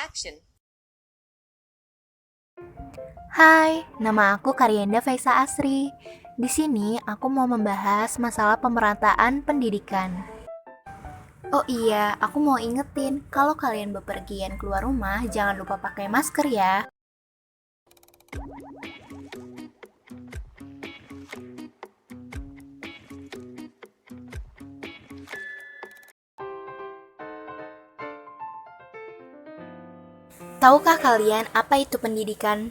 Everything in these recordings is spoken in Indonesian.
Action. Hai, nama aku Karyenda Faisa Asri. Di sini aku mau membahas masalah pemerataan pendidikan. Oh iya, aku mau ingetin, kalau kalian bepergian keluar rumah, jangan lupa pakai masker ya. Tahukah kalian apa itu pendidikan?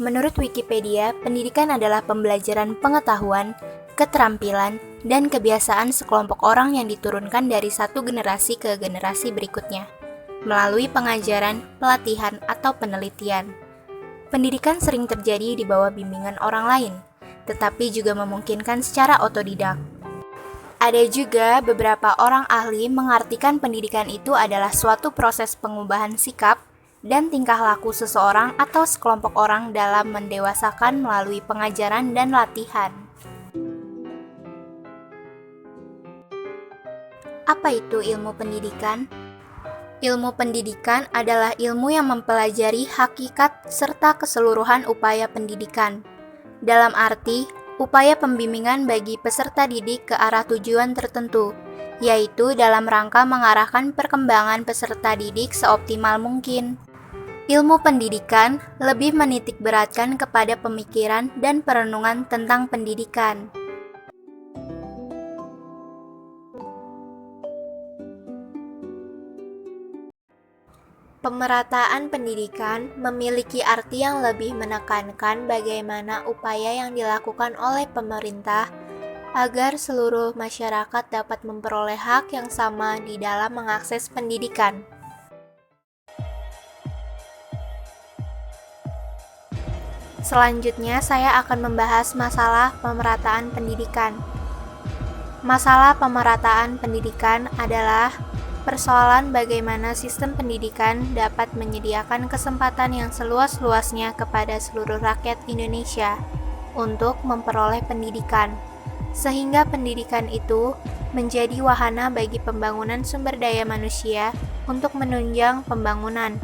Menurut Wikipedia, pendidikan adalah pembelajaran pengetahuan, keterampilan, dan kebiasaan sekelompok orang yang diturunkan dari satu generasi ke generasi berikutnya, melalui pengajaran, pelatihan, atau penelitian. Pendidikan sering terjadi di bawah bimbingan orang lain, tetapi juga memungkinkan secara otodidak. Ada juga beberapa orang ahli mengartikan pendidikan itu adalah suatu proses pengubahan sikap dan tingkah laku seseorang atau sekelompok orang dalam mendewasakan melalui pengajaran dan latihan. Apa itu ilmu pendidikan? Ilmu pendidikan adalah ilmu yang mempelajari hakikat serta keseluruhan upaya pendidikan. Dalam arti, upaya pembimbingan bagi peserta didik ke arah tujuan tertentu, yaitu dalam rangka mengarahkan perkembangan peserta didik seoptimal mungkin. Ilmu pendidikan lebih menitikberatkan kepada pemikiran dan perenungan tentang pendidikan. Pemerataan pendidikan memiliki arti yang lebih menekankan bagaimana upaya yang dilakukan oleh pemerintah agar seluruh masyarakat dapat memperoleh hak yang sama di dalam mengakses pendidikan. Selanjutnya, saya akan membahas masalah pemerataan pendidikan. Masalah pemerataan pendidikan adalah persoalan bagaimana sistem pendidikan dapat menyediakan kesempatan yang seluas-luasnya kepada seluruh rakyat Indonesia untuk memperoleh pendidikan, sehingga pendidikan itu menjadi wahana bagi pembangunan sumber daya manusia untuk menunjang pembangunan.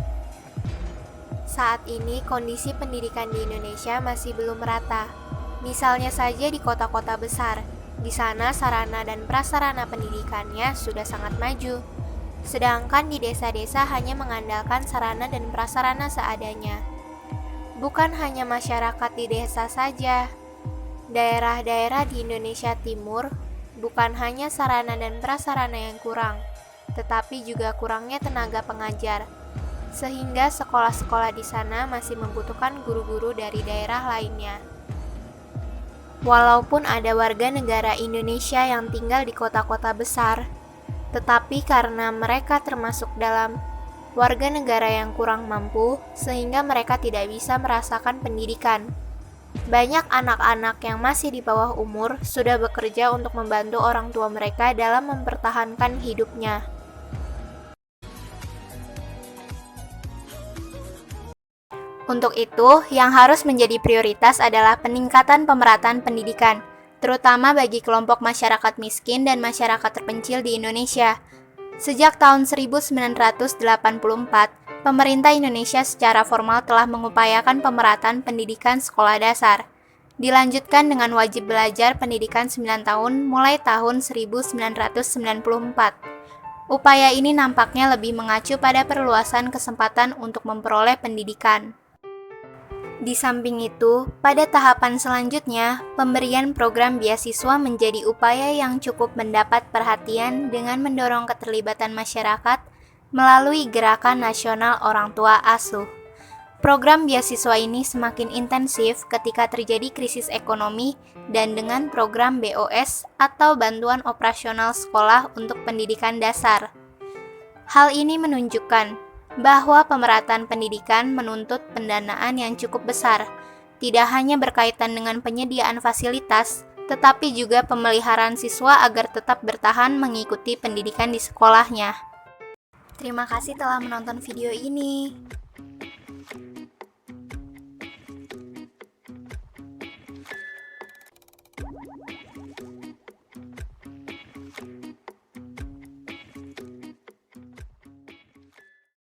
Saat ini kondisi pendidikan di Indonesia masih belum merata. Misalnya saja di kota-kota besar, di sana sarana dan prasarana pendidikannya sudah sangat maju. Sedangkan di desa-desa hanya mengandalkan sarana dan prasarana seadanya. Bukan hanya masyarakat di desa saja. Daerah-daerah di Indonesia Timur bukan hanya sarana dan prasarana yang kurang, tetapi juga kurangnya tenaga pengajar, sehingga sekolah-sekolah di sana masih membutuhkan guru-guru dari daerah lainnya. Walaupun ada warga negara Indonesia yang tinggal di kota-kota besar, tetapi karena mereka termasuk dalam warga negara yang kurang mampu, sehingga mereka tidak bisa merasakan pendidikan. Banyak anak-anak yang masih di bawah umur sudah bekerja untuk membantu orang tua mereka dalam mempertahankan hidupnya. Untuk itu, yang harus menjadi prioritas adalah peningkatan pemerataan pendidikan, terutama bagi kelompok masyarakat miskin dan masyarakat terpencil di Indonesia. Sejak tahun 1984, pemerintah Indonesia secara formal telah mengupayakan pemerataan pendidikan sekolah dasar. Dilanjutkan dengan wajib belajar pendidikan 9 tahun mulai tahun 1994. Upaya ini nampaknya lebih mengacu pada perluasan kesempatan untuk memperoleh pendidikan. Di samping itu, pada tahapan selanjutnya, pemberian program beasiswa menjadi upaya yang cukup mendapat perhatian dengan mendorong keterlibatan masyarakat melalui Gerakan Nasional Orang Tua Asuh. Program beasiswa ini semakin intensif ketika terjadi krisis ekonomi dan dengan program BOS atau Bantuan Operasional Sekolah untuk Pendidikan Dasar. Hal ini menunjukkan bahwa pemerataan pendidikan menuntut pendanaan yang cukup besar, tidak hanya berkaitan dengan penyediaan fasilitas, tetapi juga pemeliharaan siswa agar tetap bertahan mengikuti pendidikan di sekolahnya. Terima kasih telah menonton video ini.